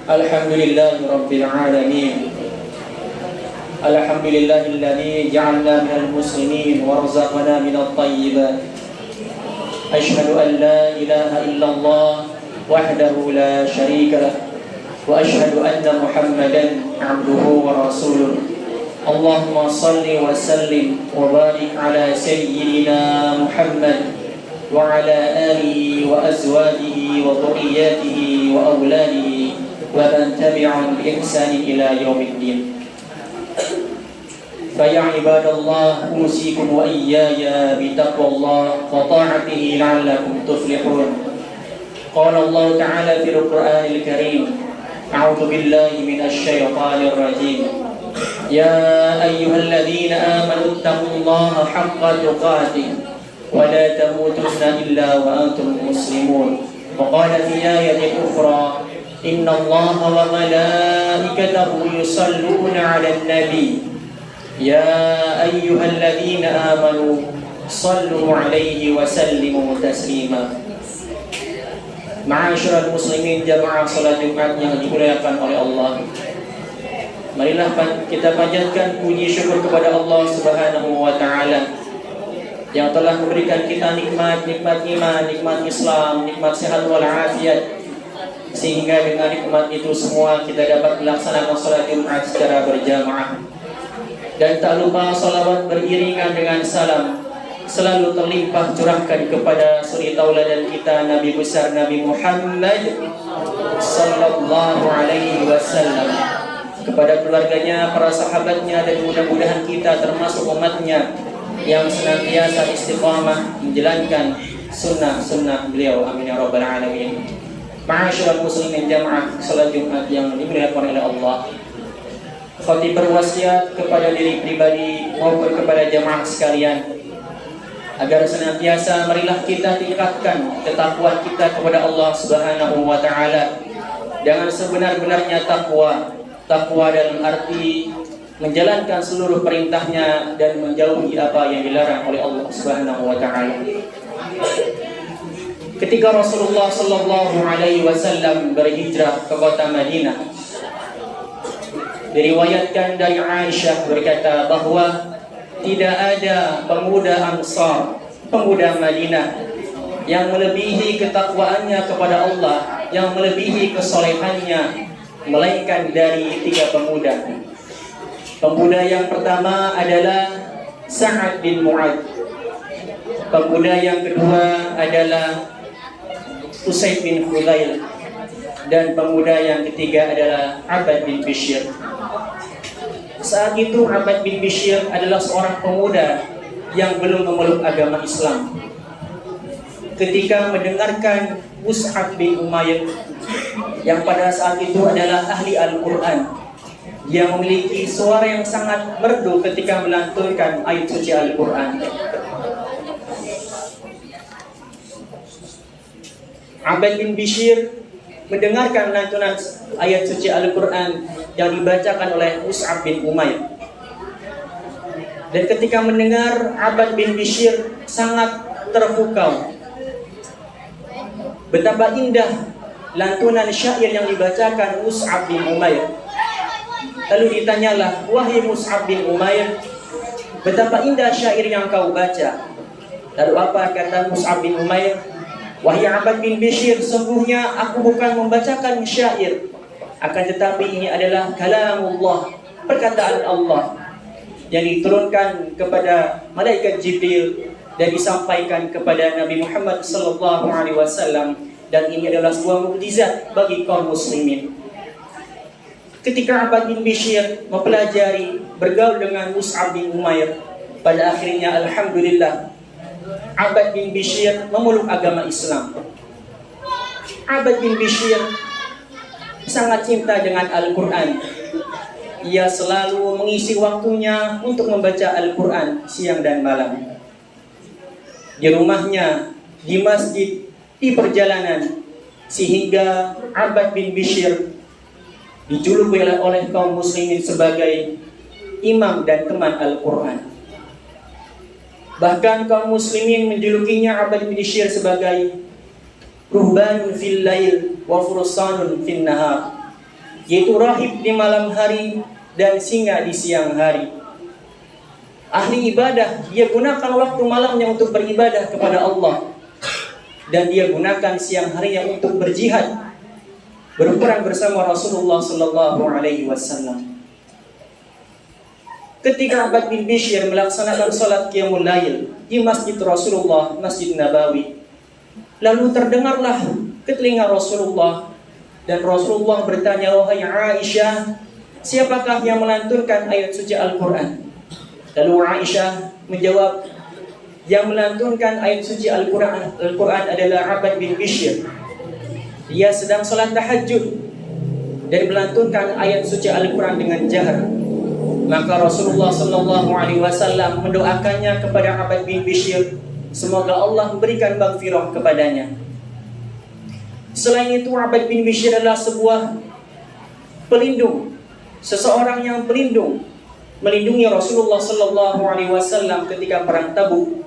Alhamdulillahi Rabbil Alamin. Alhamdulillahilladzi ja'alna minal muslimin wa razaqana minat thayyibat. Asyhadu an la ilaha illallah wahdahu la syarika lah wa asyhadu anna Muhammadan 'abduhu wa rasuluh. Allahumma salli wa sallim wa barik ala sayyidina Muhammad wa ala alihi wa azwajihi wa dhurriyyatihi wa auladihi wa man tabi'ahum bi ihsanin ila yaumiddin. فيا عباد الله أوصيكم وإياي بتقوى الله وطاعته لعلكم تفلحون. قال الله تعالى في القرآن الكريم: أعوذ بالله من الشيطان الرجيم. يا أيها الذين آمنوا اتقوا الله حق تقاته ولا تموتن إلا وأنتم مسلمون. وقال في آية أخرى: إن الله وملائكته يصلون على النبي يا أيها الذين آمنوا صلوا عليه وسلموا تسليما. Ma'asyiral muslimin jamaah salat Jumat yang dimuliakan oleh Allah. Marilah kita panjatkan puji syukur kepada Allah Subhanahu wa taala yang telah memberikan kita nikmat iman, nikmat Islam, nikmat sehat wal afiat, sehingga dengan nikmat itu semua kita dapat melaksanakan salat Jumat secara berjamaah. Dan tak lupa salawat beriringan dengan salam selalu terlimpah curahkan kepada suri tauladan kita, Nabi besar Nabi Muhammad sallallahu alaihi wasallam, kepada keluarganya, para sahabatnya, dan mudah-mudahan kita termasuk umatnya yang senantiasa istiqamah menjalankan sunnah-sunnah beliau. Amin ya rabbal alamin. Ma'asyiral muslimin jamaah salat Jumat yang dimuliakan oleh Allah. Khatib berwasiat kepada diri pribadi maupun kepada jamaah sekalian agar senantiasa marilah kita tingkatkan ketakwaan kita kepada Allah Subhanahu wa taala dengan sebenar-benarnya takwa. Takwa dalam arti menjalankan seluruh perintahnya dan menjauhi apa yang dilarang oleh Allah Subhanahu wa taala. Ketika Rasulullah sallallahu alaihi wasallam berhijrah ke kota Madinah, diriwayatkan dari Aisyah berkata bahwa tidak ada pemuda Ansar, pemuda Madinah yang melebihi ketakwaannya kepada Allah, yang melebihi kesolehannya, melainkan dari tiga pemuda. Pemuda yang pertama adalah Sa'ad bin Mu'adz. Pemuda yang kedua adalah Usaid bin Hudayl. Dan pemuda yang ketiga adalah Abbad bin Bishr. Saat itu Abbad bin Bishr adalah seorang pemuda yang belum memeluk agama Islam. Ketika mendengarkan Mus'ab bin Umair yang pada saat itu adalah ahli Al-Quran, yang memiliki suara yang sangat merdu ketika melantunkan ayat suci Al-Quran, Abbad bin Bishr mendengarkan lantunan ayat suci Al-Quran yang dibacakan oleh Mus'ab bin Umair. Dan ketika mendengar, Abbad bin Bishr sangat terpukau. Betapa indah lantunan syair yang dibacakan Mus'ab bin Umair. Lalu ditanyalah, wahai Mus'ab bin Umair, betapa indah syair yang kau baca. Lalu apa kata Mus'ab bin Umair? Wahai Abbad bin Bishr, sungguhnya aku bukan membacakan syair, akan tetapi ini adalah kalamullah, perkataan Allah yang diturunkan kepada malaikat Jibril dan disampaikan kepada Nabi Muhammad sallallahu alaihi wasallam, dan ini adalah sebuah mukjizat bagi kaum muslimin. Ketika Abbad bin Bishr mempelajari, bergaul dengan Mus'ab bin Umair, pada akhirnya alhamdulillah Abbad bin Bishr memeluk agama Islam. Abbad bin Bishr sangat cinta dengan Al-Quran. Ia selalu mengisi waktunya untuk membaca Al-Quran siang dan malam. Di rumahnya, di masjid, di perjalanan, sehingga Abbad bin Bishr dijuluki oleh kaum muslimin sebagai imam dan teman Al-Quran. Bahkan kaum muslimin menjulukinya Abbad bin Bishr sebagai ruhbanun fil lail wa fursanun fin nahar, yaitu rahib di malam hari dan singa di siang hari. Ahli ibadah, dia gunakan waktu malamnya untuk beribadah kepada Allah, dan dia gunakan siang harinya untuk berjihad, berperang bersama Rasulullah sallallahu alaihi wasallam. Ketika Abbad bin Bishr melaksanakan salat qiyamul lail di Masjid Rasulullah, Masjid Nabawi, lalu terdengarlah ke telinga Rasulullah, dan Rasulullah bertanya, "Wahai Aisyah, siapakah yang melantunkan ayat suci Al-Quran?" Lalu Aisyah menjawab, "Yang melantunkan ayat suci Al-Quran adalah Abbad bin Bishr. Dia sedang salat tahajud dan melantunkan ayat suci Al-Quran dengan jahar." Maka Rasulullah sallallahu alaihi wasallam mendoakannya kepada Abbad bin Bishr, semoga Allah memberikan maghfirah kepadanya. Selain itu, Abbad bin Bishr adalah sebuah pelindung, seseorang yang melindungi Rasulullah sallallahu alaihi wasallam ketika perang Tabuk,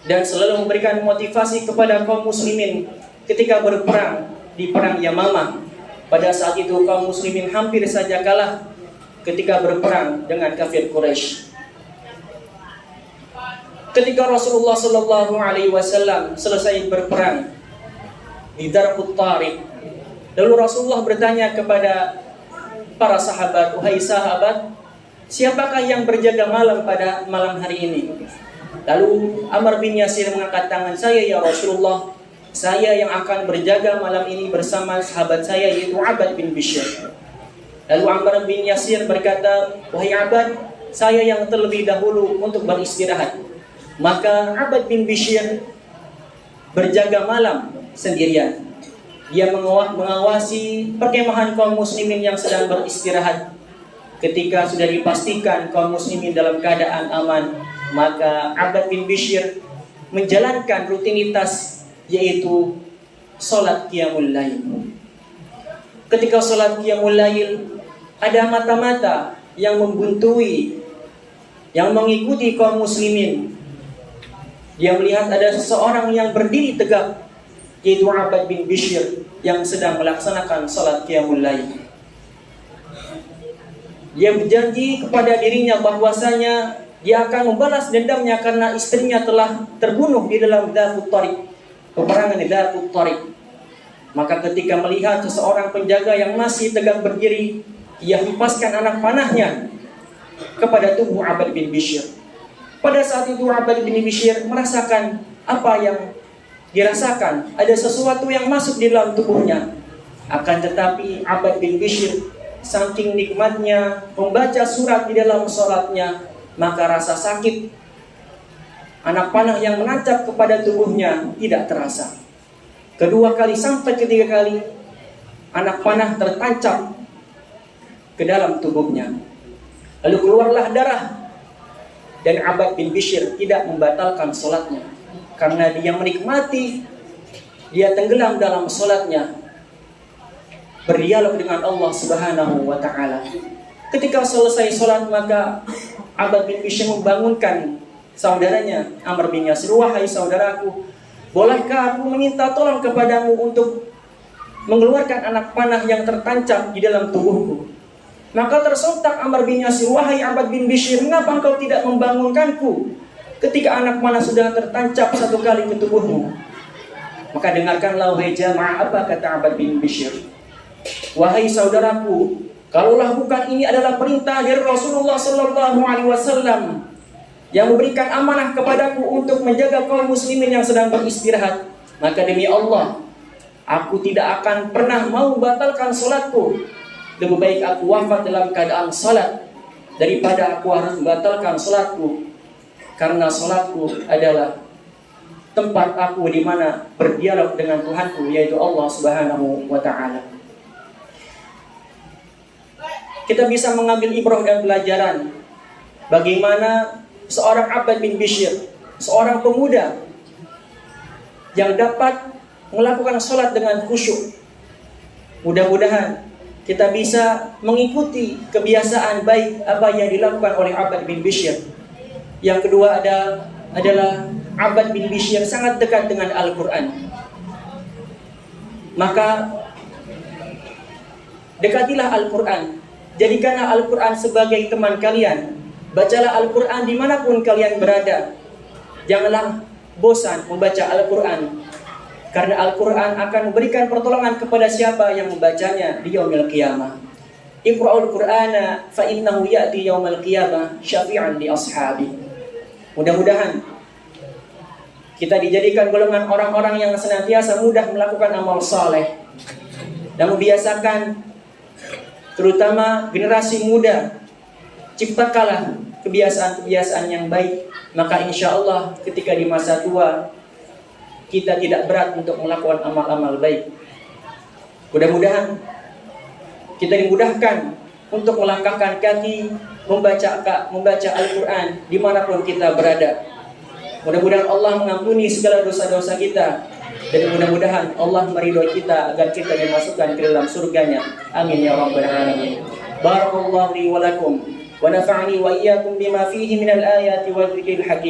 dan selalu memberikan motivasi kepada kaum muslimin ketika berperang di perang Yamamah. Pada saat itu kaum muslimin hampir saja kalah ketika berperang dengan kafir Quraisy. Ketika Rasulullah sallallahu alaihi wasallam selesai berperang di Darqut Tariq, lalu Rasulullah bertanya kepada para sahabat, "Wahai sahabat, siapakah yang berjaga malam pada malam hari ini?" Lalu Ammar bin Yasir mengangkat tangan, "Saya ya Rasulullah, saya yang akan berjaga malam ini bersama sahabat saya, yaitu Abbad bin Bishr." Lalu Ammar bin Yasir berkata, "Wahai Abbad, saya yang terlebih dahulu untuk beristirahat." Maka Abbad bin Bishr berjaga malam sendirian. Dia mengawasi perkemahan kaum muslimin yang sedang beristirahat. Ketika sudah dipastikan kaum muslimin dalam keadaan aman, maka Abbad bin Bishr menjalankan rutinitas, yaitu salat qiyamul lail. Ketika salat qiyamul lail, ada mata-mata yang membuntui, yang mengikuti kaum muslimin. Dia melihat ada seseorang yang berdiri tegak, yaitu Abbad bin Bishr yang sedang melaksanakan salat qiyamul lail. Dia berjanji kepada dirinya bahwasanya dia akan membalas dendamnya karena istrinya telah terbunuh di dalam Darqut Tariq, peperangan di Darqut Tariq. Maka ketika melihat seseorang penjaga yang masih tegak berdiri, ia hempaskan anak panahnya kepada tubuh Abbad bin Bishr. Pada saat itu Abbad bin Bishr merasakan apa yang dirasakan, ada sesuatu yang masuk di dalam tubuhnya. Akan tetapi Abbad bin Bishr saking nikmatnya membaca surat di dalam salatnya, maka rasa sakit anak panah yang menancap kepada tubuhnya tidak terasa. Kedua kali sampai ketiga kali anak panah tertancap ke dalam tubuhnya. Lalu keluarlah darah, dan Abbad bin Bishr tidak membatalkan salatnya karena dia menikmati, dia tenggelam dalam salatnya, berdialog dengan Allah Subhanahu wa taala. Ketika selesai salat, maka Abbad bin Bishr membangunkan saudaranya Ammar bin Yasir, "Wahai saudaraku, bolehkah aku meminta tolong kepadamu untuk mengeluarkan anak panah yang tertancap di dalam tubuhku?" Maka tersontak Ammar bin Yasir, "Wahai Abbad bin Bishr, mengapa engkau tidak membangunkanku ketika anak panah sudah tertancap satu kali ke tubuhmu?" Maka dengarkanlah wahai jamaah apa kata Abbad bin Bishr, "Wahai saudaraku, kalaulah bukan ini adalah perintah dari Rasulullah sallallahu alaihi wasallam yang memberikan amanah kepadaku untuk menjaga kaum muslimin yang sedang beristirahat, maka demi Allah, aku tidak akan pernah mau batalkan salatku. Lebih baik aku wafat dalam keadaan salat daripada aku harus membatalkan salatku, karena salatku adalah tempat aku di mana berdialog dengan Tuhanku, yaitu Allah Subhanahu wa taala." Kita bisa mengambil ibrah dan pelajaran bagaimana seorang Abbad bin Bishr, seorang pemuda yang dapat melakukan salat dengan khusyuk. Mudah-mudahan kita bisa mengikuti kebiasaan baik apa yang dilakukan oleh Abbad bin Bishr. Yang kedua adalah Abbad bin Bishr sangat dekat dengan Al-Quran. Maka Dekatilah Al-Quran. Jadikanlah Al-Quran sebagai teman kalian. Bacalah Al-Quran dimanapun kalian berada. Janganlah bosan membaca Al-Quran, karena Al-Quran akan memberikan pertolongan kepada siapa yang membacanya di yaumil qiyamah. Iqra'ul Qur'ana fa innahu ya'ti yaumil qiyamah syafi'an li ashabi. Mudah-mudahan kita dijadikan golongan orang-orang yang senantiasa mudah melakukan amal saleh dan membiasakan, terutama generasi muda, ciptakanlah kebiasaan-kebiasaan yang baik, maka insya Allah ketika di masa tua kita tidak berat untuk melakukan amal-amal baik. Mudah-mudahan kita dimudahkan untuk melangkahkan kaki membaca Al-Quran dimanapun kita berada. Mudah-mudahan Allah mengampuni segala dosa-dosa kita, dan mudah-mudahan Allah meridhoi kita agar kita dimasukkan ke dalam surganya. Amin ya rabbal alamin. Barakallahu li wa lakum wa nafa'ani wa iyyakum bima fihi minal ayati wal dzikril hakim.